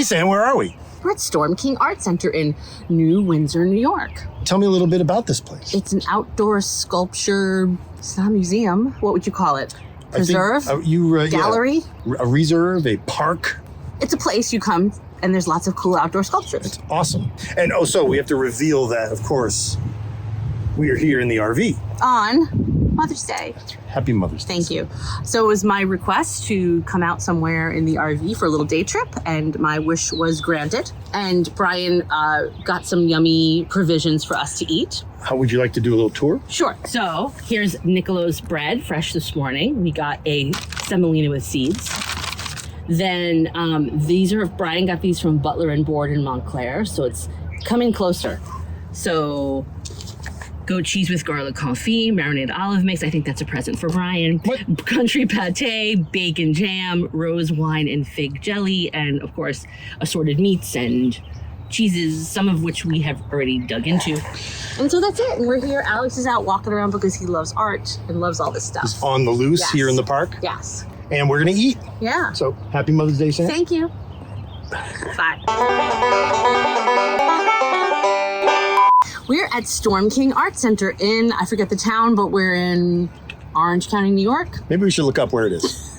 Hey, Sam, where are we? We're at Storm King Art Center in New Windsor, New York. Tell me a little bit about this place. It's an outdoor sculpture, it's not a museum. What would you call it? Preserve? Gallery? Yeah, a reserve, a park. It's a place you come and there's lots of cool outdoor sculptures. It's awesome. And so we have to reveal that, of course, we are here in the RV. On Mother's Day. Happy Mother's Day. Thank you. So it was my request to come out somewhere in the RV for a little day trip, and my wish was granted. And Brian got some yummy provisions for us to eat. How would you like to do a little tour? Sure. So here's Nicolo's bread, fresh this morning. We got a semolina with seeds. Then Brian got these from Butler and Board in Montclair, so it's coming closer. So goat cheese with garlic confit, marinated olive mix. I think that's a present for Brian. What? Country pate, bacon jam, rose wine and fig jelly, and of course, assorted meats and cheeses, some of which we have already dug into. And so that's it. And we're here. Alex is out walking around because he loves art and loves all this stuff. Just on the loose here in the park. Yes. And we're going to eat. Yeah. So happy Mother's Day, Sam. Thank you. Bye. We're at Storm King Art Center in, I forget the town, but we're in Orange County, New York. Maybe we should look up where it is.